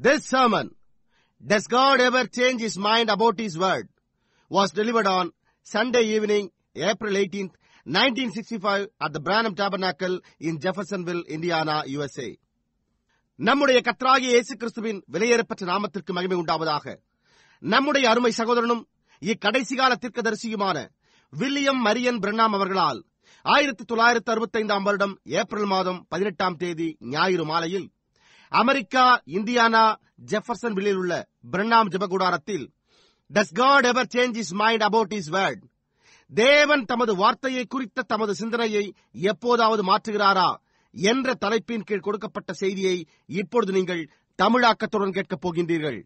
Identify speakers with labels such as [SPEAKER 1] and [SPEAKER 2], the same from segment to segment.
[SPEAKER 1] This sermon, Does God Ever Change His Mind About His Word, was delivered on Sunday evening, April 18th, 1965 at the Branham Tabernacle in Jeffersonville, Indiana, USA. நம்முடைய கர்த்தராகிய இயேசு கிறிஸ்துவின் விலையேறப்பெற்ற நாமத்திற்கு மகிமை உண்டாவதாக. நம்முடைய அருமை சகோதரனும் இக்கடைசி கால தீர்க்கதரிசியுமான வில்லியம் மரியன் பிரென்னாம் அவர்களால் 1965 வருடம் ஏப்ரல் மாதம் 18ஆம் தேதி ஞாயிறு மாலையில் அமெரிக்கா, இந்தியானா, ஜெஃபர்சன்வில்லில் உள்ள பிரென்னாம் ஜெபகூடாரத்தில் Does God ever change his mind about his word? தேவன் தமது வார்த்தையை குறித்த தமது சிந்தனையை எப்போதாவது மாற்றுகிறாரா என்ற தலைப்பின் கீழ் கொடுக்கப்பட்ட செய்தியை இப்பொழுது நீங்கள் தமிழாக்கத்துடன் கேட்கப் போகின்றீர்கள்.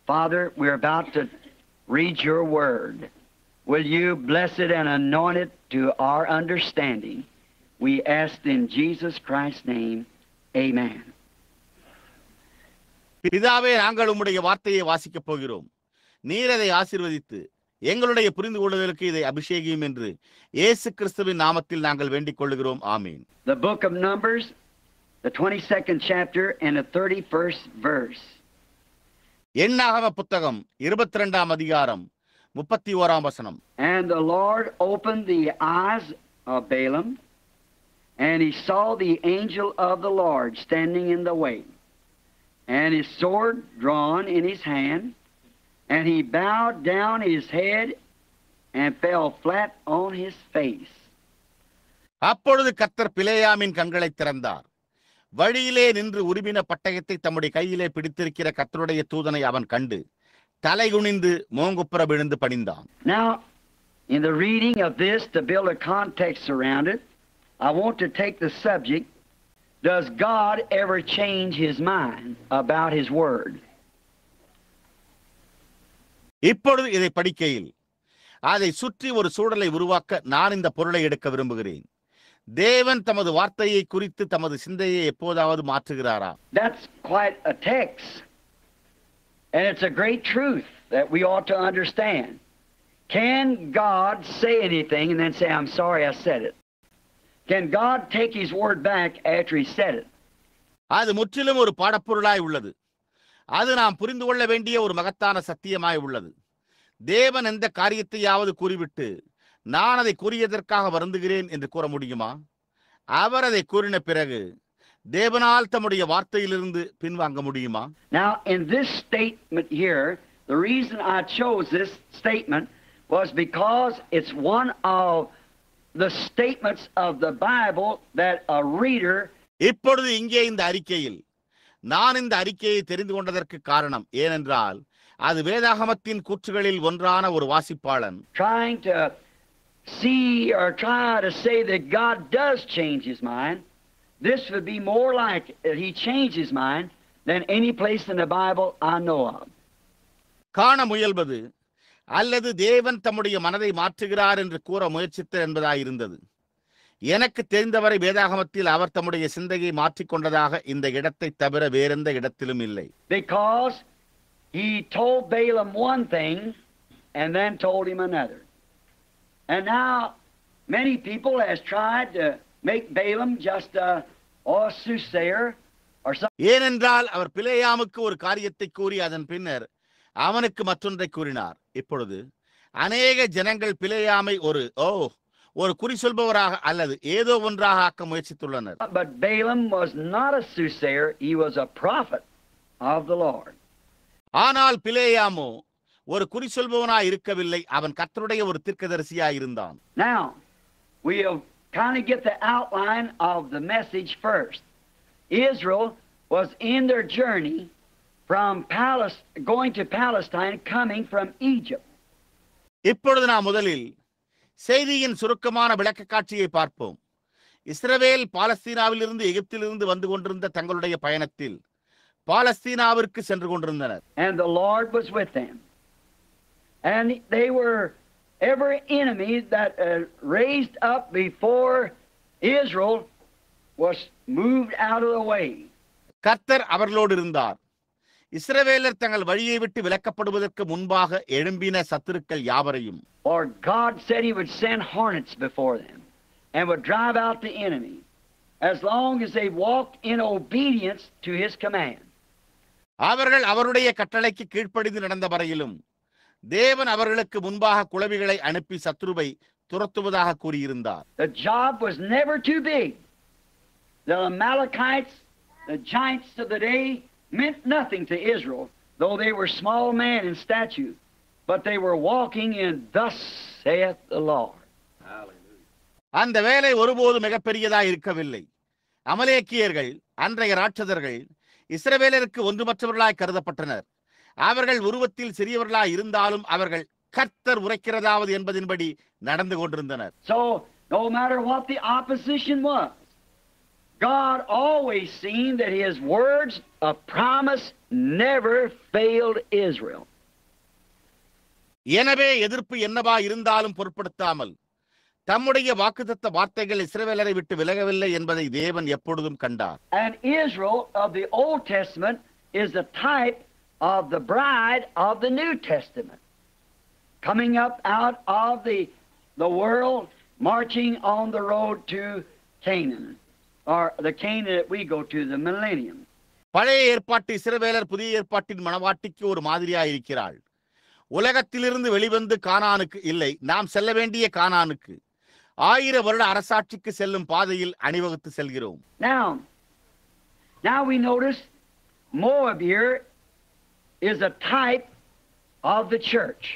[SPEAKER 2] Father, we're about to read your word. Will you bless it and anoint it to our understanding? We ask in Jesus Christ's name. Amen.
[SPEAKER 3] பிதாவே, நாங்கள் உம்முடைய வார்த்தையை வாசிக்கப் போகிறோம். நீர் அதை ஆசீர்வதித்து எங்களுடைய புரிந்து கொள்ளுதலுக்கு இதை அபிஷேகியும் என்று இயேசு கிறிஸ்துவின் நாமத்தில் நாங்கள் வேண்டிக் கொள்கிறோம். ஆமீன்.
[SPEAKER 2] The book of Numbers, the 22nd chapter and the 31st verse.
[SPEAKER 3] எண்ணாகம புத்தகம் 22ஆம் அதிகாரம் 31ஆம் வசனம்.
[SPEAKER 2] And the Lord opened the eyes of Balaam, and he saw the angel of the Lord standing in the way, and his sword drawn in his hand, and he bowed down his head and fell flat on his face.
[SPEAKER 3] அப்பொழுது கர்த்தர் பிலேயாமின் கண்களை திறந்தார். வழியிலே நின்று உருவின பட்டயத்தை தம்முடைய கையிலே பிடித்திருக்கிற கர்த்தருடைய தூதனை அவன் கண்டு தலைகுனிந்து மோங்குப்புற விழுந்து பணிந்தான்.
[SPEAKER 2] Now, in the reading of this, to build a context around it, I want to take the subject, does God ever change his mind about his word?
[SPEAKER 3] இப்பொழுது இதை படிக்கையில் அதை சுற்றி ஒரு சூழலை உருவாக்க நான் இந்த பொருளை எடுக்க விரும்புகிறேன். தேவன் தமது வார்த்தையை குறித்து தமது சிந்தையை எப்போதாவது மாற்றுகிறாரா?
[SPEAKER 2] That's quite a text. And it's a great truth that we ought to understand. Can God say anything and then say, I'm sorry I said it? Can God take his word back after he said it?
[SPEAKER 3] அது முற்றிலும் ஒரு பாடப்பொருளாய் உள்ளது. அது நாம் புரிந்து கொள்ள வேண்டிய ஒரு மகத்தான சத்தியமாய் உள்ளது. தேவன் எந்த காரியத்தையாவது கூறிவிட்டு நான் அதை கூறியதற்காக வருந்துகிறேன் என்று கூற முடியுமா? அவர் அதை கூறின பிறகு தேவனால் தம்முடைய வார்த்தையிலிருந்து பின்வாங்க முடியுமா?
[SPEAKER 2] Now, in this statement here, the reason I chose this statement was because it's one of the statements of the Bible that a reader.
[SPEAKER 3] இப்பொழுது இங்கே இந்த அறிக்கையில் நான் இந்த அறிக்கையை தெரிந்து கொண்டதற்கு காரணம் ஏனென்றால் அது வேதாகமத்தின் கூற்றுகளில் ஒன்றான ஒரு வாசிப்பாளன்
[SPEAKER 2] trying to see or try to say that God does change his mind. This would be more like he changed his mind than any place in the Bible I know of.
[SPEAKER 3] காண முயல்வது அல்லது தேவன் தம்முடைய மனதை மாற்றுகிறார் என்று கூற முயற்சித்தார் என்பதாயிருந்தது. எனக்கு தெரிந்தவரை வேதாகமத்தில் அவர் தம்முடைய சிந்தையை மாற்றிக்கொண்டதாக இந்த இடத்தை தவிர வேறெந்த இடத்திலும் இல்லை.
[SPEAKER 2] Because he told Balaam one thing and then told him another. And now many people has tried to make Balaam just a soothsayer or something.
[SPEAKER 3] ஏனென்றால் அவர் பிலேயாமுக்கு ஒரு காரியத்தை கூறி அதன் பின்னர் அவனுக்கு மற்றொன்றை கூறினார். இப்பொழுது அநேக ஜனங்கள் பிலேயாமை ஒரு குறி சொல்பவராக அல்லது ஏதோ ஒன்றாக ஆக்க முயற்சித்துள்ளனர்.
[SPEAKER 2] But Balaam was not a soothsayer, he was a prophet of the Lord.
[SPEAKER 3] ஆனால் பிலேயாமோ ஒரு குறி சொல்பவனாய் இருக்கவில்லை, அவன் கர்த்தருடைய ஒரு தீர்க்கதரிசியாய் இருந்தான்.
[SPEAKER 2] Now, we'll kind of get the outline of the message first. Israel was in their journey from going to Palestine, coming from Egypt.
[SPEAKER 3] இப்பொழுது நாம் முதலில் செய்தியின் சுருக்கமான விளக்க காட்சியை பார்ப்போம். இஸ்ரவேல் பாலஸ்தீனாவிலிருந்து எகிப்திலிருந்து வந்து கொண்டிருந்த தங்களுடைய பயணத்தில் பாலஸ்தீனாவிற்கு சென்று கொண்டிருந்தனர்.
[SPEAKER 2] And the Lord was with them. And they were every enemy that raised up before Israel was moved out of the way.
[SPEAKER 3] கர்த்தர் அவர்களோடு இருந்தார். இஸ்ரவேலர் தங்கள் வழியை விட்டு விலக்கப்படுவதற்கு முன்பாக எழும்பின சத்துருக்கள் யாவரையும்,
[SPEAKER 2] For God said He would send hornets before them and would drive out the enemy as long as they walked in obedience to His command.
[SPEAKER 3] அவர்கள் அவருடைய கட்டளைக்கு கீழ்ப்படிந்து நடந்த வரையிலும் தேவன் அவர்களுக்கு முன்பாக குளவிகளை அனுப்பி சத்துருவை துரத்துவதாக கூறியிருந்தார்.
[SPEAKER 2] The job was never too big. The Amalekites, the giants of the day, meant nothing to Israel, though they were small men in stature, but they were walking in thus saith the Lord.
[SPEAKER 3] அந்த வேலை ஒருபோது மிகப்பெரியதாக இருக்கவில்லை. அமலேக்கியர்கள், அன்றைய ராட்சதர்கள், இஸ்ரவேலருக்கு ஒன்றுமற்றவர்களாய் கருதப்பட்டனர். அவர்கள் உருவத்தில் சிறியவர்களாய் இருந்தாலும் அவர்கள் கர்த்தர் உரைக்கிறதாவது என்பதின்படி நடந்து கொண்டிருந்தனர்.
[SPEAKER 2] So, no matter what the opposition was, God always seen that His words of promise never failed Israel.
[SPEAKER 3] எனவே எதிர்ப்பு என்னவா இருந்தாலும் பொருட்படுத்தாமல் தம்முடைய வாக்குத்தத்த வார்த்தைகள் இஸ்ரவேலரை விட்டு விலகவில்லை என்பதை தேவன் எப்பொழுதும் கண்டார்.
[SPEAKER 2] And Israel of the Old Testament is the type of the bride of the New Testament, coming up out of the world, marching on the road to Canaan, or the Canaan that we go to, the millennium.
[SPEAKER 3] பழைய ஏற்பாட்டு இஸ்ரவேலர் புதிய ஏற்பாட்டின் மணவாட்டிக்கு ஒரு மாதிரியாய் இருக்கிறாள். உலகத்திலிருந்து வெளிவந்து கானானுக்கு இல்லை, நாம் செல்ல வேண்டிய கானானுக்கு 1000 வருட அரசாட்சிக்கு செல்லும் பாதையில் அணிவகுத்து செல்கிறோம்.
[SPEAKER 2] Now we notice Moab here is a type of the church.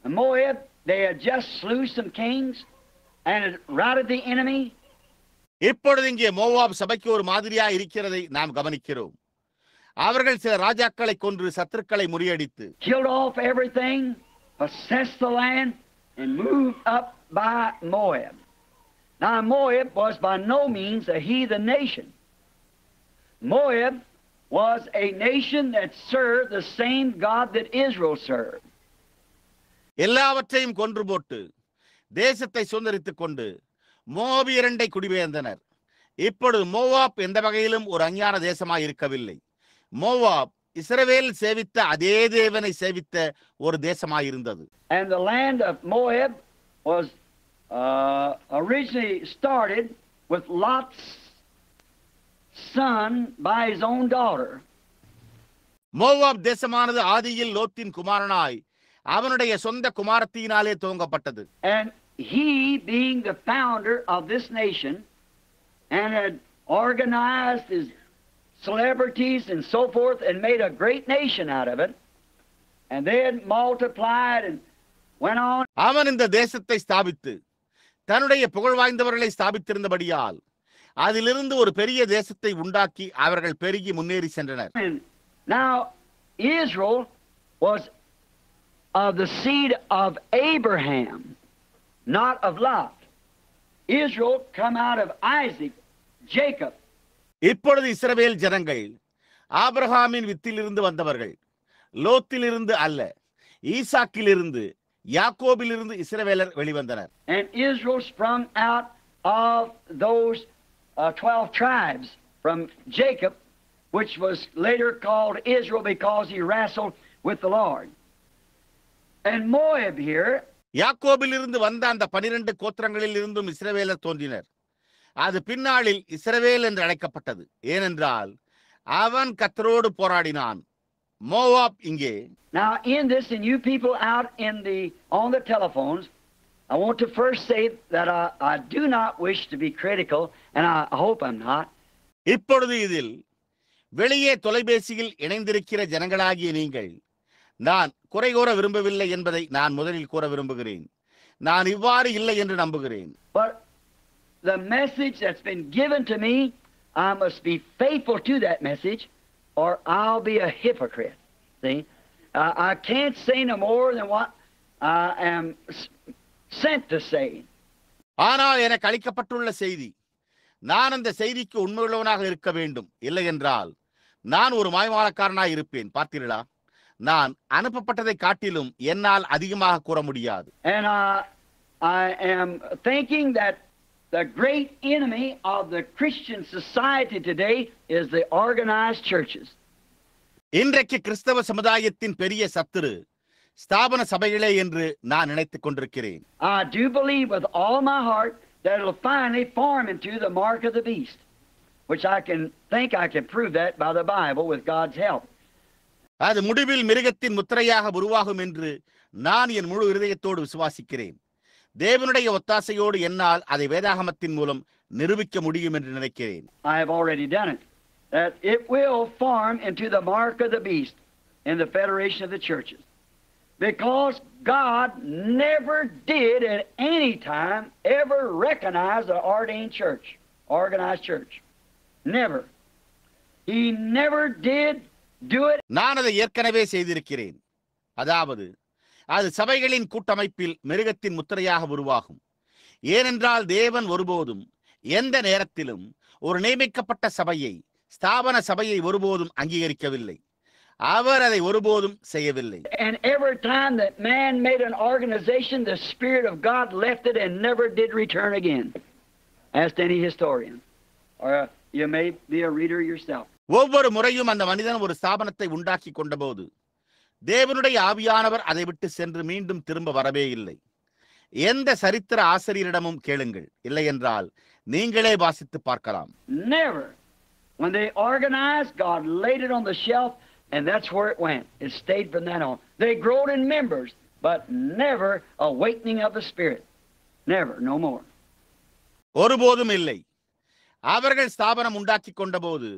[SPEAKER 2] And Moab, they had just slew some kings and had routed the enemy.
[SPEAKER 3] இப்பொழுது இங்கே மோவாப் சபைக்கு ஒரு மாதிரியா இருக்கிறதை நாம் கவனிக்கிறோம். அவர்கள் சில ராஜாக்களை கொன்று சத்துருக்களை முறியடித்து,
[SPEAKER 2] killed off everything, possessed the land, and moved up by Moab. Now Moab was by no means a heathen nation. Moab was a nation that served the same God that Israel served.
[SPEAKER 3] எல்லாவற்றையும் கொன்று போட்டு தேசத்தை சுதந்திரித்துக் கொண்டு மோவாபியரை குடிபெயர்ந்தனர். இப்பொழுது Moab எந்த வகையிலும் ஒரு அஞ்ஞான தேசமாய் இருக்கவில்லை. மோவாப் இஸ்ரவேல் சேவித்த அதே தேவனை சேவித்த ஒரு தேசமாயிருந்தது.
[SPEAKER 2] And the land of Moab was originally started with Lot's son by his own daughter.
[SPEAKER 3] Moab தேசமானது ஆதியில் லோத்தின் குமாரனாய் அவனுடைய சொந்த குமாரத்தியினாலே துவங்கப்பட்டது.
[SPEAKER 2] And he, being the founder of this nation and had organized his celebrities and so forth and made a great nation out of it, and then multiplied and went on.
[SPEAKER 3] அவன் இந்த தேசத்தை ஸ்தாபித்து தன்னுடைய புகழ் வாய்ந்தவர்களை ஸ்தாபித்திருந்தபடியால் அதிலிருந்து ஒரு பெரிய தேசத்தை உண்டாக்கி அவர்கள் பெருகி முன்னேறி சென்றனர்.
[SPEAKER 2] Now Israel was of the seed of Abraham, not of Lot. Israel come out of Isaac, Jacob.
[SPEAKER 3] இப்பொழுது இஸ்ரவேல் ஜனங்கள் ஆபிரகாமின் வித்திலிருந்து வந்தவர்கள், லோத்திலிருந்து அல்ல, ஈசாக்கிலிருந்து யாக்கோபிலிருந்து இஸ்ரவேலர் வெளிவந்தனர்.
[SPEAKER 2] And Israel sprung out of those 12 tribes from Jacob, which was later called Israel because he wrestled with the Lord. And Moab here,
[SPEAKER 3] யாக்கோபிலிருந்து வந்த அந்த 12 கோத்திரங்களில் இருந்தும் இஸ்ரவேலர் தோன்றினர். அது பின்னாளில் இஸ்ரவேல் என்று அழைக்கப்பட்டது. ஏனென்றால் அவன் கர்த்தரோடு போராடினான். மோவாப் இங்கே.
[SPEAKER 2] Now in this, and you people out on the telephones, I want to first say that I do not wish to be critical, and I hope I'm not.
[SPEAKER 3] இப்பொழுது இதில் வெளியே தொலைபேசியில் இணைந்திருக்கிற ஜனங்களாகிய நீங்கள், நான் குறை கூற விரும்பவில்லை என்பதை நான் முதலில் கூற விரும்புகிறேன். நான் இவ்வாறு இல்லை என்று நம்புகிறேன்.
[SPEAKER 2] But the message that's been given to me, I must be faithful to that message, or I'll be a hypocrite. See, I can't say no more than what I am sent to say.
[SPEAKER 3] ஆனால் எனக்கு அளிக்கப்பட்டுள்ள செய்தி, நான் அந்த செய்திக்கு உண்மையுள்ளவனாக இருக்க வேண்டும். இல்லை என்றால் நான் ஒரு மாய்மாலக்காரனாய் இருப்பேன். பார்த்தீர்களா, நான் அனுப்பப்பட்டதை காட்டிலும் என்னால் அதிகமாக கூற முடியாது.
[SPEAKER 2] And I am thinking that the great enemy of the Christian society today is the organized churches.
[SPEAKER 3] இன்றைக்கு கிறிஸ்தவ சமுதாயத்தின் பெரிய சத்துரு ஸ்தாபன சபைகளே என்று நான் நினைத்துக் கொண்டிருக்கிறேன்.
[SPEAKER 2] I do believe with all my heart that it'll finally form into the mark of the beast, which I can prove that by the Bible with God's help.
[SPEAKER 3] அது முடிவில் மிருகத்தின் முத்திரையாக உருவாகும் என்று நான் என் முழு இருதயத்தோடு விசுவாசிக்கிறேன். தேவனுடைய ஒத்தாசையோடு என்னால் அதை வேதாகமத்தின் மூலம் நிரூபிக்க முடியும் என்று நினைக்கிறேன்.
[SPEAKER 2] I have already done it. That it will form into the mark of the beast in the federation of the churches. Because God never did at any time ever recognize the ordained church, organized church. Never. He never did do it.
[SPEAKER 3] நான் அதை ஏற்கனவே செய்திருக்கிறேன். அதாவது அது சபைகளின் கூட்டமைப்பில் மிருகத்தின் முத்திரையாக உருவாகும். ஏனென்றால் தேவன் ஒருபோதும் எந்த நேரத்திலும் ஒரு நியமிக்கப்பட்ட சபையை, ஸ்தாபன சபையை ஒருபோதும் அங்கீகரிக்கவில்லை. அவர் அதை ஒருபோதும் செய்யவில்லை.
[SPEAKER 2] And every time that man made an organization, the Spirit of God left it and never did return again. Ask any historian. Or you may be a reader yourself.
[SPEAKER 3] ஒவ்வொரு முறையும் அந்த மனிதன் ஒரு ஸ்தாபனத்தை உண்டாக்கி கொண்டபோது தேவனுடைய ஆவியானவர் அதை விட்டு சென்று மீண்டும் திரும்ப வரவே இல்லை. எந்த சரித்திர ஆசிரியரிடமும் கேளுங்கள். இல்லை என்றால் நீங்களே வாசித்து பார்க்கலாம்.
[SPEAKER 2] Never. When they organized, God laid it on the shelf, and that's where it went. It stayed from then on. They growed in members, but never awakening of the Spirit. Never, no more.
[SPEAKER 3] ஒருபோதும் இல்லை. அவர்கள் ஸ்தாபனம் உண்டாக்கி கொண்டபோது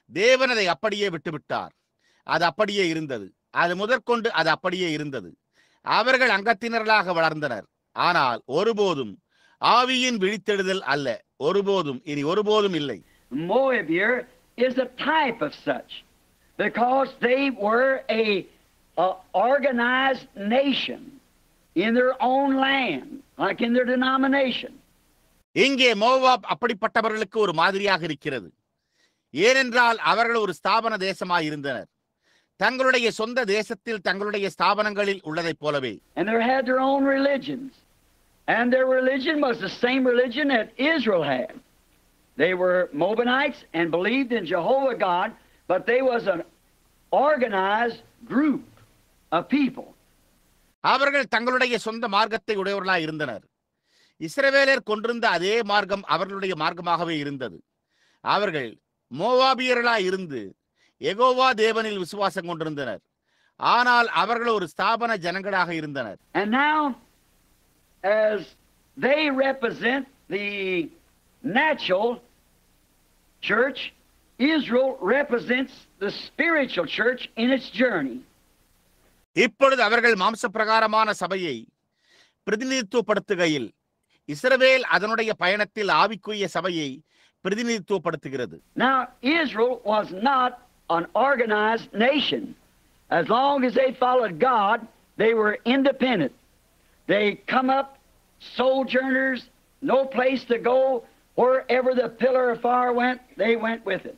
[SPEAKER 3] தேவன் அதை அப்படியே விட்டுவிட்டார். அது அப்படியே இருந்தது. அது முதற்கொண்டு அது அப்படியே இருந்தது. அவர்கள் அங்கத்தினர்களாக வளர்ந்தனர். ஆனால் ஒருபோதும் ஆவியின் விழித்தெழுதல் அல்ல. ஒருபோதும், இனி ஒருபோதும் இல்லை.
[SPEAKER 2] Moab here is a type of such, because they were a organized nation in their own land, like in their denomination.
[SPEAKER 3] இங்கே மோவாப் அப்படிப்பட்டவர்களுக்கு ஒரு மாதிரியாக இருக்கிறது. ஏனென்றால் அவர்கள் ஒரு ஸ்தாபன தேசமாய் இருந்தனர். தங்களுடைய சொந்த தேசத்தில் தங்களுடைய ஸ்தாபனங்களில் உள்ளதைப் போலவே.
[SPEAKER 2] And they had their own religions, and their religion was the same religion that Israel had. They were Moabites and believed in Jehovah God, but they was an organized group of people.
[SPEAKER 3] அவர்கள் தங்களுடைய சொந்த மார்க்கத்தை உடையவர்களாய் இருந்தனர். இஸ்ரவேலர் கொண்டிருந்த அதே மார்க்கம் அவர்களுடைய மார்க்கமாகவே இருந்தது. அவர்கள் மோவாபியர்களாய் இருந்து யெகோவா தேவனில் விசுவாசம் கொண்டிருந்தனர். ஆனால் அவர்கள் ஒரு ஸ்தாபன ஜனங்களாக இருந்தனர்.
[SPEAKER 2] And now, as they represent the natural church, Israel represents the spiritual church in its journey.
[SPEAKER 3] இப்பொழுது அவர்கள் மாம்ச பிரகாரமான சபையை பிரதிநிதித்துவப்படுத்துகையில் இஸ்ரவேல் அதனுடைய பயணத்தில் ஆவிக்குரிய சபையை பிரதிநிதித்துவப்படுத்துகிறது.
[SPEAKER 2] Now, Israel was not an organized nation. As long as they followed God, they were independent. They come up sojourners, no place to go. Wherever the pillar of fire went, they went with it.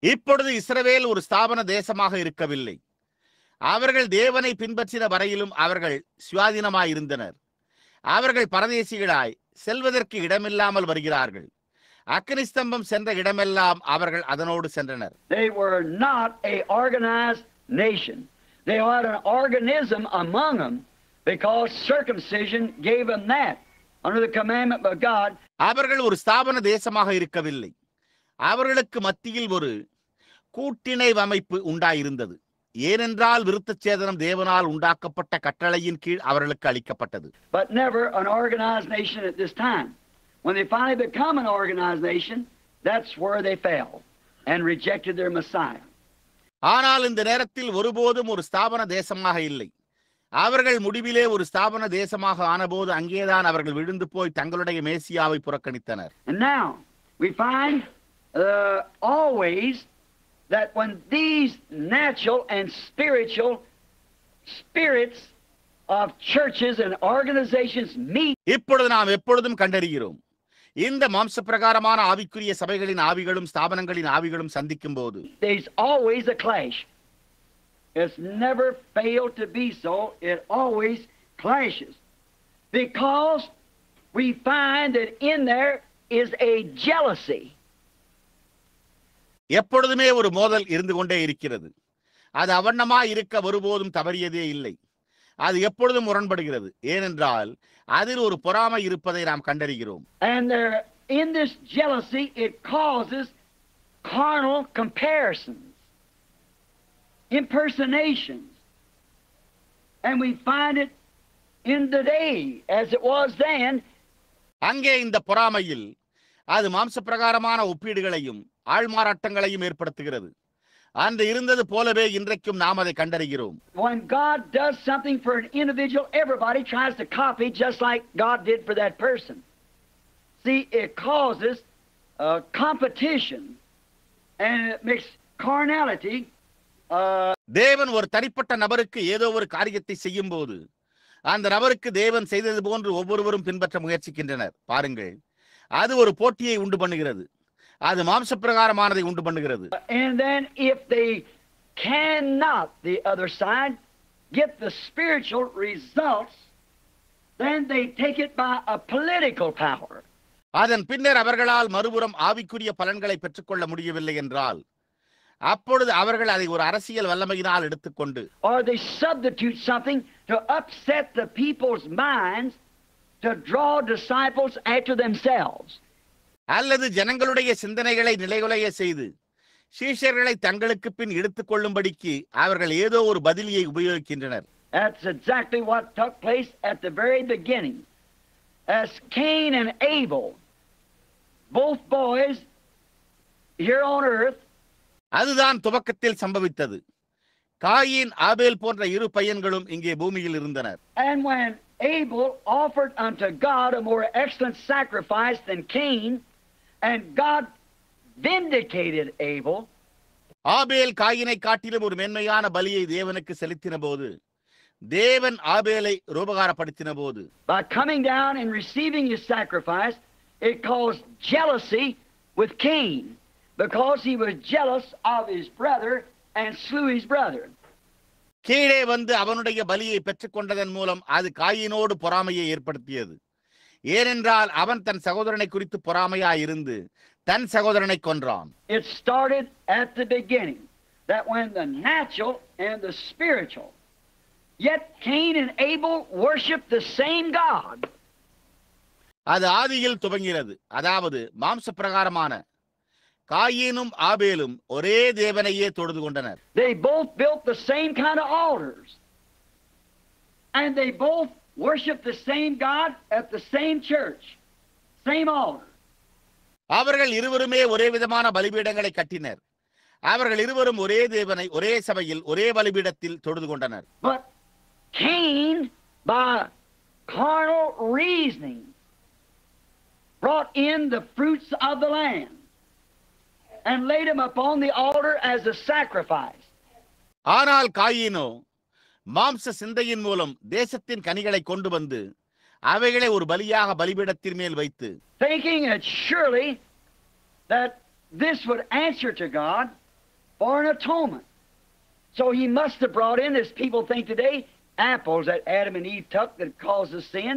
[SPEAKER 3] இப்பொழுது இஸ்ரவேல் ஒரு ஸ்தாபன தேசமாக இருக்கவில்லை. அவர்கள் தேவனை பின்பற்றின வரையிலும் அவர்கள் சுயாதீனமாய் இருந்தனர். அவர்கள் பரதேசிகளாய் செல்வதற்கு இடமில்லாமல் வருகிறார்கள். அக்கினி ஸ்தம்பம் சென்ற இடமெல்லாம் அவர்கள் அதனோடு சென்றனர்.
[SPEAKER 2] They were not a organized nation. They had an organism among them because circumcision gave them that under the commandment of God.
[SPEAKER 3] அவர்கள் ஒரு ஸ்தாபன தேசமாக இருக்கவில்லை. அவர்களுக்கு மத்தியில் ஒரு கூட்டிணைவு அமைப்பு உண்டாயிருந்தது. ஏனென்றால் விருத்தச்சேதனம் தேவனால் உண்டாக்கப்பட்ட கட்டளையின் கீழ் அவர்களுக்கு அளிக்கப்பட்டது.
[SPEAKER 2] But never an organized nation at this time. When they finally become an organized nation, that's where they fell and rejected their Messiah.
[SPEAKER 3] ஆனால் இந்த நேரத்தில் ஒருபோதும் ஒரு ஸ்தாபன தேசமாக இல்லை. அவர்கள் முடிவிலே ஒரு ஸ்தாபன தேசமாக ஆனபோது அங்கேதான் அவர்கள் விழுந்து போய் தங்களுடைய மேசியாவை புறக்கணித்தனர்.
[SPEAKER 2] And now we find always that when these natural and spiritual spirits of churches and organizations meet,
[SPEAKER 3] இப்பொழுது நாம் எப்பொழுதும் கண்டறிகிறோம், இந்த மாம்ச பிரகாரமான ஆவிக்குரிய சபைகளின் ஆவிகளும் ஸ்தாபனங்களின் ஆவிகளும் சந்திக்கும் போது
[SPEAKER 2] there's always a clash. It's never failed to be so. It always clashes because we find that in there is a jealousy.
[SPEAKER 3] எப்பொழுதுமே ஒரு மோதல் இருந்து கொண்டே இருக்கிறது. அது அவண்ணமாய் இருக்க ஒருபோதும் தவறியதே இல்லை. அது எப்பொழுதும் முரண்படுகிறது. ஏனென்றால் அதில் ஒரு பொறாமை இருப்பதை நாம் கண்டறிகிறோம்.
[SPEAKER 2] And there, in this jealousy, it causes carnal comparisons, impersonations. And we find it in the day as it was then.
[SPEAKER 3] அங்கே இந்த பொறாமையில் அது மாம்சப்பிரகாரமான ஒப்பீடுகளையும் ஆள்மாறாட்டங்களையும் ஏற்படுத்துகிறது. அன்று இருந்தது போலவே இன்றைக்கும் நாம் அதை கண்டறிகிறோம்.
[SPEAKER 2] When God does something for an individual, everybody tries to copy just like God did for that person. See, it causes competition and it makes carnality.
[SPEAKER 3] தேவன் ஒரு தனிப்பட்ட நபருக்கு ஏதோ ஒரு காரியத்தை செய்யும் போது அந்த நபருக்கு தேவன் செய்தது போன்று ஒவ்வொருவரும் பின்பற்ற முயற்சிக்கின்றனர். பாருங்கள், அது ஒரு போட்டியை உண்டு பண்ணுகிறது. அது மாம்சப்பிரகாரமானதை உண்டு பண்ணுகிறது.
[SPEAKER 2] And then if they cannot, the other side, get the spiritual results, then they take it by a political power.
[SPEAKER 3] அதன் பின்னர் அவர்களால் மறுபுறம் ஆவிக்குரிய பலன்களை பெற்றுக்கொள்ள முடியவில்லை என்றால் அப்பொழுது அவர்கள் அதை ஒரு அரசியல் வல்லமையினால் எடுத்துக்கொண்டு,
[SPEAKER 2] or they substitute something to upset the people's minds to draw disciples after themselves.
[SPEAKER 3] அல்லது ஜனங்களுடைய சிந்தனைகளை நிலைகுலைய செய்து சீஷர்களை தங்களுக்கு பின் எடுத்துக் கொள்ளும்படிக்கு அவர்கள் ஏதோ ஒரு பதிலியை உபயோகிக்கின்றனர்.
[SPEAKER 2] That's exactly what took place at the very beginning. As Cain and Abel, both boys here on earth,
[SPEAKER 3] அதுதான் துவக்கத்தில் சம்பவித்தது. காயின் ஆபேல் போன்ற இரு பையன்களும் இங்கே பூமியில் இருந்தனர்.
[SPEAKER 2] and when Abel offered unto God a more excellent sacrifice than Cain, and God vindicated Abel,
[SPEAKER 3] ஆபேல் காயினை காட்டிலும் ஒரு மேன்மையான பலியை தேவனுக்கு செலுத்தின போது, தேவன் ஆபேலை ரூபகாரப்படுத்தின போது,
[SPEAKER 2] by coming down and receiving his sacrifice, it caused jealousy with Cain, because he was jealous of his brother and slew his brother.
[SPEAKER 3] கீழே வந்து அவனுடைய பலியை பெற்றுக்கொண்டதன் மூலம் அது காயினோடு பொறாமையை ஏற்படுத்தியது. ஏனென்றால் அவன் தன் சகோதரனை குறித்து பொறாமையாய் இருந்து தன் சகோதரனை கொன்றான்.
[SPEAKER 2] It started at the beginning, that when the natural and the spiritual, yet Cain and Abel worshiped the same God.
[SPEAKER 3] அது ஆதியில் துவங்கிறது. அதாவது மாம்ச பிரகாரமான காயினும் ஆபேலும் ஒரே தேவனையே தொழுது கொண்டனர்.
[SPEAKER 2] They both built the same kind of altars, and they both worshiped the same God at the same church, same altar.
[SPEAKER 3] அவர்கள் இருவருமே ஒரே விதமான பலிபீடங்களை கட்டினர். அவர்கள் இருவரும் ஒரே தேவனை ஒரே சபையில் ஒரே பலிபீடத்தில் தொழுது கொண்டனர்.
[SPEAKER 2] But Cain, by carnal reasoning, brought in the fruits of the land and laid them upon the altar as a sacrifice.
[SPEAKER 3] ஆனால் காயினோ மாம்ச சிந்தையின் மூலம் தேசத்தின் கனிகளை கொண்டு வந்து அவைகளை ஒரு பலியாக பலிபீடத்தின் மேல் வைத்து,
[SPEAKER 2] thinking that surely that this would answer to God for an atonement. So he must have brought in, as people think today, apples that Adam and Eve took that caused the sin.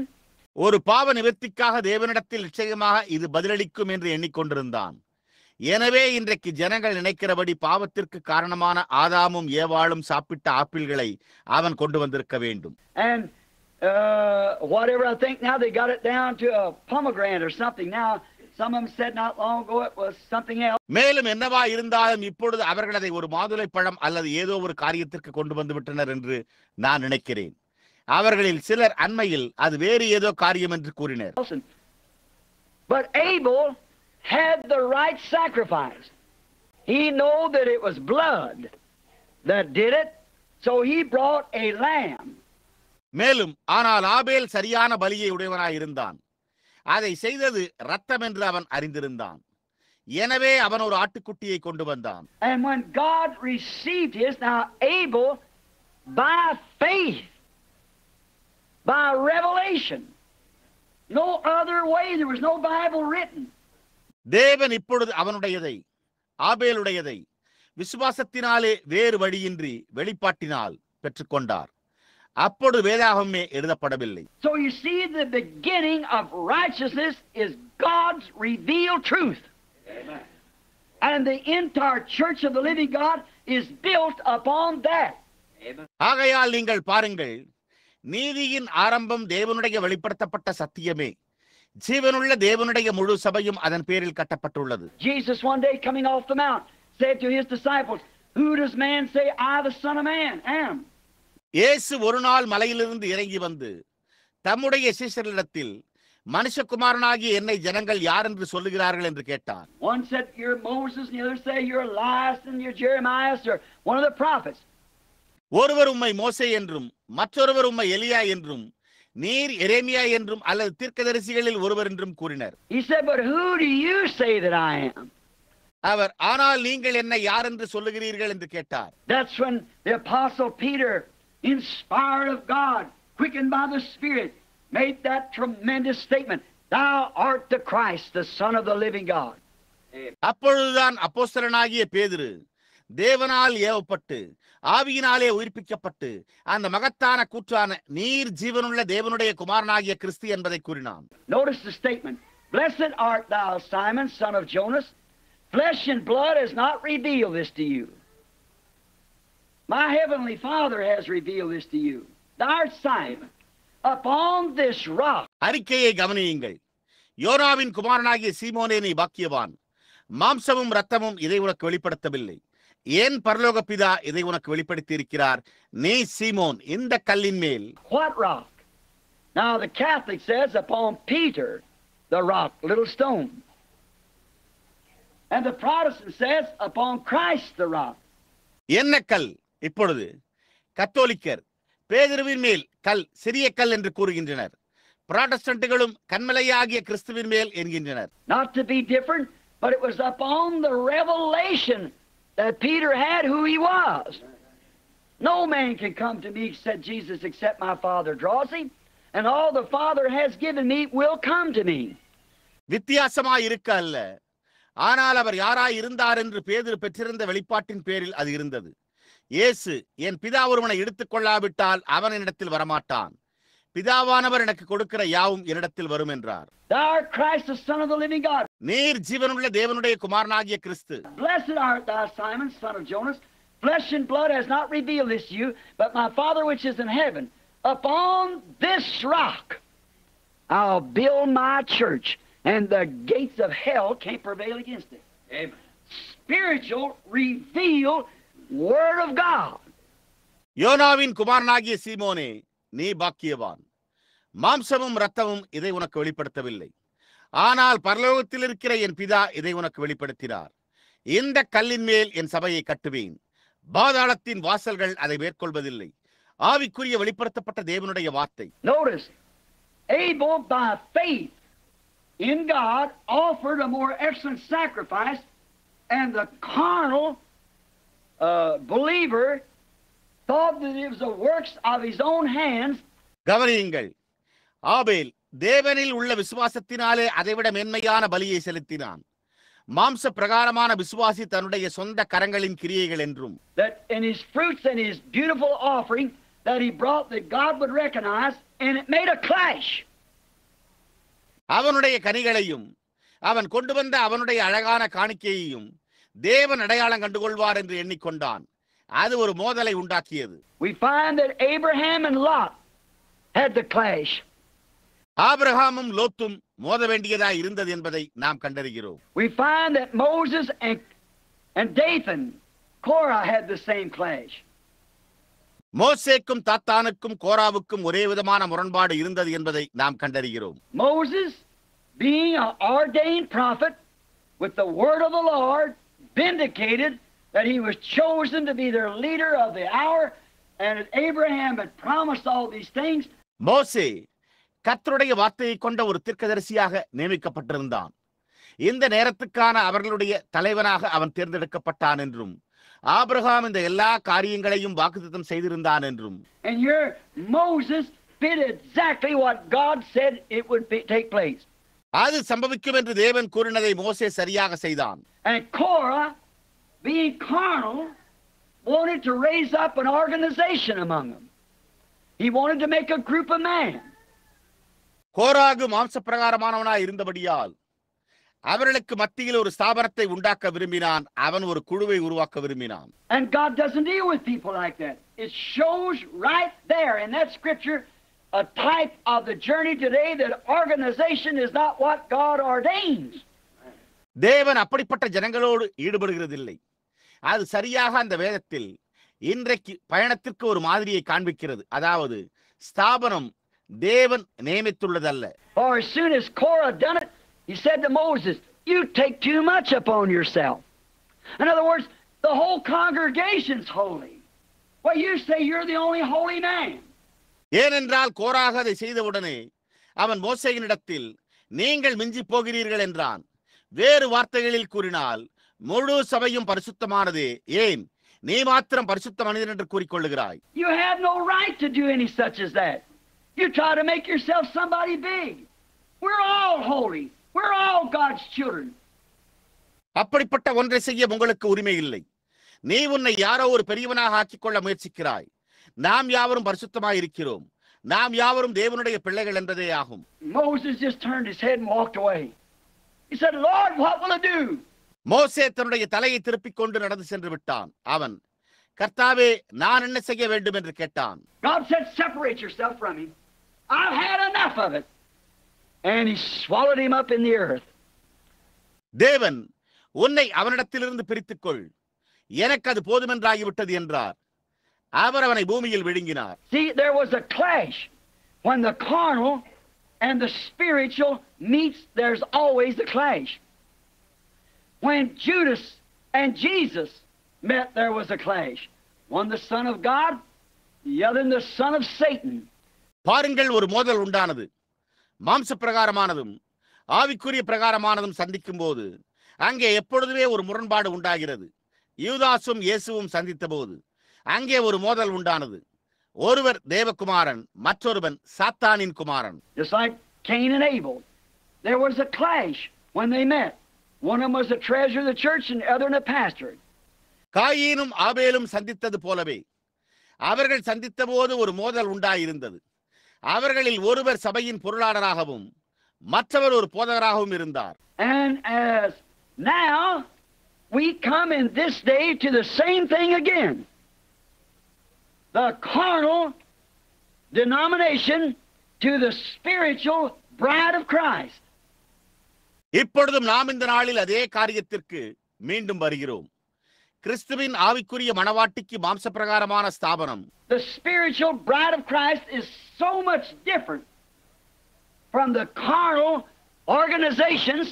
[SPEAKER 3] ஒரு பாவ நிவர்த்திக்காக தேவனிடத்தில் நிச்சயமாக இது பதிலளிக்கும் என்று எண்ணிக்கொண்டிருந்தான். எனவே இன்றைக்கு ஜனங்கள் நினைக்கிறபடி பாவத்திற்கு காரணமான ஆதாமும் ஏவாளும் சாப்பிட்ட ஆப்பிள்களை அவன் கொண்டு வந்திருக்க வேண்டும்.
[SPEAKER 2] And whatever, I think now they got it down to a pomegranate or something. Now some of them said not long ago it was something else.
[SPEAKER 3] மேலும் என்னவா இருந்தாலும் இப்பொழுது அவர்கள் அதை ஒரு மாதுளை பழம் அல்லது ஏதோ ஒரு காரியத்திற்கு கொண்டு வந்து விட்டனர் என்று நான் நினைக்கிறேன். அவர்களில் சிலர் அண்மையில் அது வேறு ஏதோ காரியம் என்று கூறினர்.
[SPEAKER 2] But Abel had the right sacrifice. He knew that it was blood that did it, so he brought a lamb.
[SPEAKER 3] மேலும் ஆனால் ஆபேல் சரியான பலியை உடையவனாய் இருந்தான். அதை செய்தது இரத்தம் என்று அவன் அறிந்திருந்தான். எனவே அவன் ஒரு ஆட்டுக்குட்டியை கொண்டு வந்தான்.
[SPEAKER 2] And when God received his, now Abel, by faith, by revelation, no other way, there was no Bible written.
[SPEAKER 3] தேவன் இப்பொழுது அவனுடையதை, ஆபேலுடையதை விசுவாசத்தினாலே வேறு வழியின்றி வெளிப்பாட்டினால் பெற்றுக்கொண்டார். அப்பொழுது வேதாகமே எழுதப்படவில்லை.
[SPEAKER 2] So you see, the beginning of righteousness is God's revealed truth. Amen. And the entire church of the living God is built upon that. Amen.
[SPEAKER 3] ஆகையால் நீங்கள் பாருங்கள், நீதியின் ஆரம்பம் தேவனுடைய வெளிப்படுத்தப்பட்ட சத்தியமே. ஜீவனுள்ள தேவனுடைய முழு சபையும் அதன் பேரில் கட்டப்பட்டுள்ளது.
[SPEAKER 2] Jesus one day coming off the mount said to his disciples, "Who does man say I the son of man am?"
[SPEAKER 3] இயேசு ஒரு நாள் மலையிலிருந்து இறங்கி வந்து தம்முடைய சீஷர்களிடத்தில், மனுஷகுமாரனாகிய என்னை ஜனங்கள் யார் என்று சொல்லுகிறார்கள் என்று கேட்டார்.
[SPEAKER 2] One said you're Moses, and the other say you're Elias, and you're Jeremiah, or one of the prophets.
[SPEAKER 3] ஒருவர் உம்மை மோசே என்றும் மற்றொருவர் உம்மை எலியா என்றும் நீர் எரேமியா என்றும் அல்லது தீர்க்கதரிசிகளில் ஒருவர் என்றும் கூறினர்.
[SPEAKER 2] He said, "But who do you say that I am?"
[SPEAKER 3] அவர், ஆனால் நீங்கள் என்னை யார் என்று சொல்லுகிறீர்கள் என்று கேட்டார்.
[SPEAKER 2] That's when the apostle Peter, inspired of God, quickened by the Spirit, made that tremendous statement, "Thou art the Christ, the Son of the living God."
[SPEAKER 3] அப்பொழுதுதான் அப்போஸ்தலனாகிய பேதுரு தேவனால் ஏவப்பட்டு ஆவியினாலே உயிர்ப்பிக்கப்பட்டு அந்த மகத்தான கூற்றான நீர் ஜீவனுள்ள தேவனுடைய குமாரனாகிய கிறிஸ்து என்பதை கூறினான்.
[SPEAKER 2] Notice the statement, "Blessed art thou, Simon, son of Jonas. Flesh and blood has not revealed this to you. My heavenly Father has revealed this to you. Thou art Simon. Upon this rock."
[SPEAKER 3] அறிக்கையை கவனியுங்கள். யோனாவின் குமாரனாகிய சீமோனே, நீ பாக்கியவான். மாம்சமும் இரத்தமும் இதை உனக்கு வெளிப்படுத்தவில்லை, ஏன் பரலோக பிதா இதை உனக்கு வெளிப்படுத்தி இருக்கிறார். நீ சீமோன், இந்த கல்லின் மேல்.
[SPEAKER 2] What rock? Now the Catholic says upon Peter, the rock, little stone. And the Protestant says upon Christ, the rock.
[SPEAKER 3] என்ன கல்? இப்பொழுது கத்தோலிக்கர் பேதுருவின் மேல் கல், சிறிய கல் என்று கூறுகின்றனர். புராட்டஸ்டன்ட்டுகளும் கன்மலையாகிய கிறிஸ்துவின் மேல் என்கின்றனர்.
[SPEAKER 2] Not to be different, but it was upon the revelation that Peter had who he was. No man can come to me, said Jesus, except my Father draws him, and all the Father has given me will come to me.
[SPEAKER 3] வித்தியாசமாய் இருக்க அல்ல, ஆனால் அவர் யாராய் இருந்தார் என்று பேதுரு பெற்றிருந்த வெளிப்பாட்டின் பேரில் அது இருந்தது. இயேசு, என் பிதா ஒருவனை எடுத்துக் கொள்ளாவிட்டால் அவன் என்னிடத்தில் வரமாட்டான். பிதாவானவர் எனக்கு கொடுக்கிற யாவும் என்னிடத்தில் வரும் என்றார்.
[SPEAKER 2] Thou art Christ, the Son of the living God.
[SPEAKER 3] நீர் ஜீவனுள்ள தேவனுடைய குமாரனாகிய கிறிஸ்து.
[SPEAKER 2] Blessed art thou, Simon, son of Jonas. Flesh and blood has not revealed this to you, but my Father which is in heaven. Upon this rock I'll build my church, and the gates of hell can't prevail against it. Amen. Spiritual, revealed Word of God.
[SPEAKER 3] யோனாவின் குமாரனாகிய சீமோனே, நீ பாக்கியவான். மாம்சமும் இரத்தமும் இதை உனக்கு வெளிப்படுத்தவில்லை, ஆனால் பரலோகத்தில் இருக்கிற என் பிதா இதை உனக்கு வெளிப்படுத்தினார். இந்த கல்லின் மேல் என் சபையை கட்டுவேன், பாதாளத்தின் வாசல்கள் அதை மேற்கொள்வதில்லை. ஆவிக்குரிய வெளிப்படுத்தப்பட்ட தேவனுடைய வார்த்தை.
[SPEAKER 2] Notice, Abel by faith in God offered a more excellent sacrifice, and the carnal believer thought that it was the works of his own hands.
[SPEAKER 3] கவனியுங்கள், ஆபேல் தேவனில் உள்ள விசுவாசத்தினாலே அதைவிட மேன்மையான பலியை செலுத்தினான். மாம்ச பிரகாரமான விசுவாசி தன்னுடைய சொந்த கரங்களின் கிரியைகள் என்றும்,
[SPEAKER 2] that in his fruits and his beautiful offering that he brought that God would recognize, and it made a clash.
[SPEAKER 3] அவனுடைய கனிகளையும் அவன் கொண்டு வந்த அவனுடைய அழகான காணிக்கையையும் தேவன் அடையாளம் கண்டுகொள்வார் என்று எண்ணிக்கொண்டான். அது ஒரு மோதலை உண்டாக்கியது.
[SPEAKER 2] We find that Abraham and Lot had the clash.
[SPEAKER 3] ஆபிரகாமும் லோத்தும் மோத வேண்டியதாய் இருந்தது என்பதை நாம் கண்டறிகிறோம்.
[SPEAKER 2] We find that Moses and Dathan, Korah had the same clash.
[SPEAKER 3] மோசேக்கும் தாத்தானுக்கும் கோராவுக்கும் ஒரே விதமான முரண்பாடு இருந்தது என்பதை நாம் கண்டறிகிறோம்.
[SPEAKER 2] Moses, being an ordained prophet with the word of the Lord, vindicated that he was chosen to be their leader of the hour, and Abraham had promised all these things.
[SPEAKER 3] மோசே கர்த்தருடைய வார்த்தையை கொண்ட ஒரு தீர்க்கதரிசியாக நியமிக்கப்பட்டிருந்தான். இந்த நேரத்துக்கான அவர்களுடைய தலைவனாக அவன் தேர்ந்தெடுக்கப்பட்டான் என்றும், ஆபிரகாம் இந்த எல்லா காரியங்களையும் வாக்குத்தத்தம் செய்திருந்தான் என்றும்.
[SPEAKER 2] And your Moses did exactly what God said it would take place.
[SPEAKER 3] அது சம்பவிக்கும் என்று தேவன் கூறினதை மோசே சரியாக செய்தான்.
[SPEAKER 2] And Korah, being carnal, wanted to raise up an organization among them. He wanted to make a group of men.
[SPEAKER 3] கோராகு மாம்ச பிரகாரமானவனாய் இருந்தபடியால் அவர்களுக்கு மத்தியில் ஒரு ஸ்தாபனத்தை உண்டாக்க விரும்பினான். அவன் ஒரு குழுவை உருவாக்க விரும்பினான்.
[SPEAKER 2] And God doesn't deal with people like that. It shows right there in that scripture a type of the journey today that organization is not what God ordains.
[SPEAKER 3] தேவன் அப்படிப்பட்ட ஜனங்களோடு ஈடுபடுகிறதில்லை. அது சரியாக அந்த வேதத்தில் இன்றைக்கு பயணத்திற்கு ஒரு மாதிரியை காண்பிக்கிறது. அதாவது ஸ்தாபனம் தேவன் நியமித்துள்ளதல்ல.
[SPEAKER 2] For as soon as Korah done it, he said to Moses, "You take too much upon yourself." In other words, the whole congregation's holy. Well, you say you're the only holy man.
[SPEAKER 3] ஏனென்றால் கோராக அதை செய்தவுடனே அவன் மோசேயினிடத்தில் நீங்கள் மிஞ்சி போகிறீர்கள் என்றான். வேறு வார்த்தைகளில் கூறினால் முழு சபையும் பரிசுத்தமானதே, ஏன் நீ மாத்திரம் பரிசுத்த மனிதன் என்று கூறிக்கொள்ளுகிறாய்?
[SPEAKER 2] You have no right to do any such as that. You try to make yourself somebody big. We're all holy. We're all God's children.
[SPEAKER 3] அப்படிப்பட்ட ஒன்றை செய்ய உங்களுக்கு உரிமை இல்லை. நீ உன்னை யாரோ ஒரு பெரியவனாக ஆக்கிக்கொள்ள முயற்சிக்கிறாய். நாம் யாவரும் பரிசுத்தமாய் இருக்கிறோம். நாம் யாவரும் தேவனுடைய பிள்ளைகள் என்பதே ஆகும்.
[SPEAKER 2] Moses just turned his head and walked away. He said, "Lord, what will I do?"
[SPEAKER 3] மோசே தன்னுடைய தலையை திருப்பிக் கொண்டு நடந்து சென்று விட்டான். அவன், கர்த்தாவே, நான் என்ன செய்ய வேண்டும் என்று கேட்டான்.
[SPEAKER 2] God said, "Separate yourself from him. I've had enough of it." And he swallowed him up in the earth.
[SPEAKER 3] தேவன், உன்னை அவனிடத்திலிருந்து பிரித்துக்கொள், எனக்கு அது போதுமென்றாகிவிட்டது என்றார். அவர் அவனை பூமியில் விழுங்கினார்.
[SPEAKER 2] See, there was a clash. When the carnal and the spiritual meets, there's always a clash. When Judas and Jesus met, there was a clash. One the son of God, the other the son of Satan.
[SPEAKER 3] பாருங்கள், ஒரு மோதல் உண்டானது. மாம்ச பிரகாரமானதும் ஆவிக்குரிய பிரகாரமானதும் சந்திக்கும் போது அங்கே எப்பொழுதுமே ஒரு முரண்பாடு உண்டாகிறது. யூதாசும் இயேசுவும் சந்தித்த போது அங்கே ஒரு மோதல் உண்டானது. ஒருவர் தேவகுமாரன், மற்றொருவன் சாத்தானின் குமாரன்.
[SPEAKER 2] Just like Cain and Abel, there was a clash when they met. One of them was a treasurer of the church and the other a pastor.
[SPEAKER 3] காயீனும் ஆபேலும் சந்தித்தது போலவே அவர்கள் சந்தித்த போது ஒரு மோதல் உண்டாயிருந்தது. அவர்களில் ஒருவர் சபையின் பொருளாளராகவும் மற்றவர் ஒரு போதகராகவும் இருந்தார்.
[SPEAKER 2] And as now we come in this day to the same thing again. The carnal denomination to the spiritual bride of Christ.
[SPEAKER 3] இப்பொழுதும் நாம் இந்த நாளில் அதே காரியத்திற்கு மீண்டும் வருகிறோம். கிறிஸ்துவின் ஆவிக்குரிய மணவாட்டிக்கு மாம்ச பிரகாரமான ஸ்தாபனம்.
[SPEAKER 2] The spiritual bride of Christ is so much different from the carnal organizations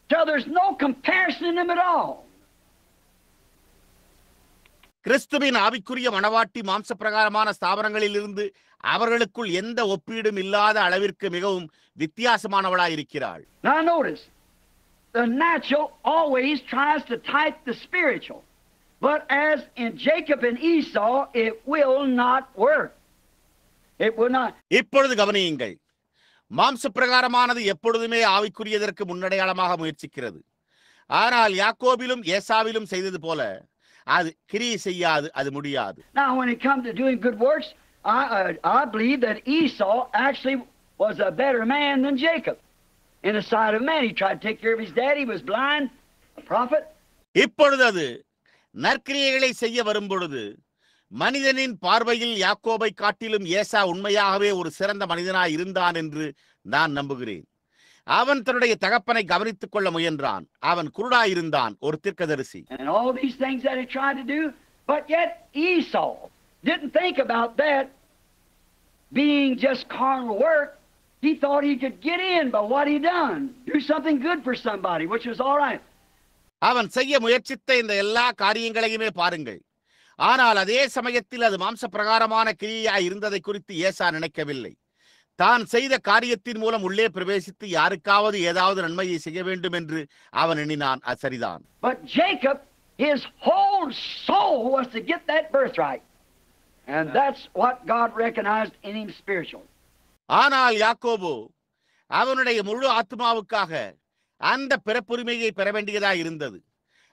[SPEAKER 2] till there's no comparison in them at all.
[SPEAKER 3] கிறிஸ்துவின் ஆவிக்குரிய மணவாட்டி மாம்ச பிரகாரமான ஸ்தாபனங்களில் இருந்து அவர்களுக்குள் எந்த ஒப்பீடும் இல்லாத அளவிற்கு மிகவும் வித்தியாசமானவளாய் இருக்கிறாள்.
[SPEAKER 2] Now notice, the natural always tries to type the spiritual. But as in Jacob and Esau, it will not work. It will not.
[SPEAKER 3] இப்பொழுது கவனியுங்கள். மாம்ச பிரகாரமானது எப்பொழுதுமே ஆவிக்குரியதற்கு முன்னடையாளமாக முயற்சிக்கிறது. ஆனால் யாக்கோபிலும் ஏசாவிலும் செய்தது போல அது கிரியை செய்யாது, அது முடியாது.
[SPEAKER 2] Now when it comes to doing good works, I believe that Esau actually was a better man than Jacob. In the sight of man, he tried to take care of his dad. He was blind, a prophet.
[SPEAKER 3] இப்பொழுது அது நற்கிரியைகளை செய்ய வரும்பொழுது மனிதனின் பார்வையில் யாக்கோபை காட்டிலும் ஏசா உண்மையாகவே ஒரு சிறந்த மனிதனாய் இருந்தான் என்று நான் நம்புகிறேன். அவன் தன்னுடைய தகப்பனை கவனித்துக் கொள்ள முயன்றான். அவன் குருடாயிருந்தான், ஒரு தீர்க்கதரிசி.
[SPEAKER 2] And all these things that he tried to do, but yet Esau didn't think about that being just carnal work. He thought he could get in by what he done, do something good for somebody, which was all right.
[SPEAKER 3] அவன் செய்ய முயற்சித்த இந்த எல்லா காரியங்களையுமே பாருங்கள். ஆனால் அதே சமயத்தில் அது மாம்ச பிரகாரமான கிரியாய் இருந்ததை குறித்து ஏசா நினைக்கவில்லை. தான் செய்த காரியத்தின் மூலம் உள்ளே பிரவேசித்து யாருக்காவது ஏதாவது நன்மையை செய்ய வேண்டும் என்று அவன் எண்ணினான். அது சரிதான்.
[SPEAKER 2] But Jacob, his whole soul was to get that birthright. And that's what God recognized in him spiritual.
[SPEAKER 3] ஆனால் யாக்கோபு அவனுடைய முழு ஆத்மாவுக்காக அந்த பிறப்புரிமையை பெற வேண்டியதாய் இருந்தது.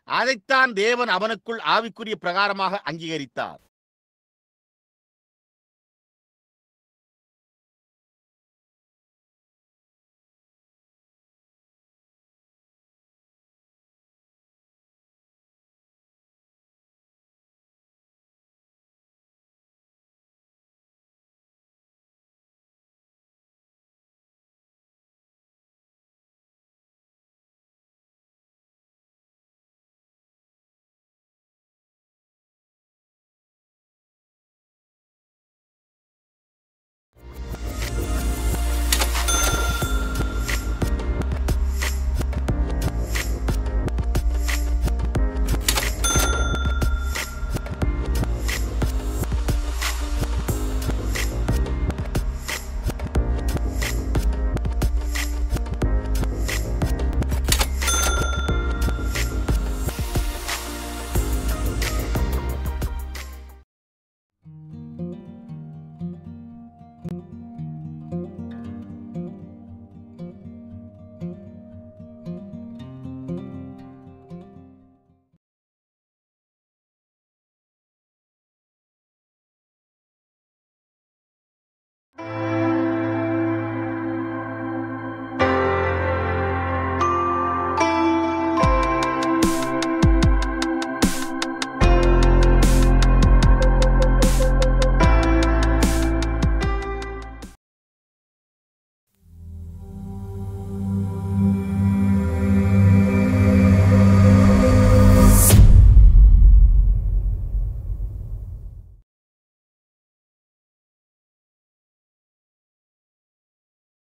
[SPEAKER 3] அதைத்தான் தேவன் அவனுக்குள் ஆவிக்குரிய பிரகாரமாக அங்கீகரித்தார்.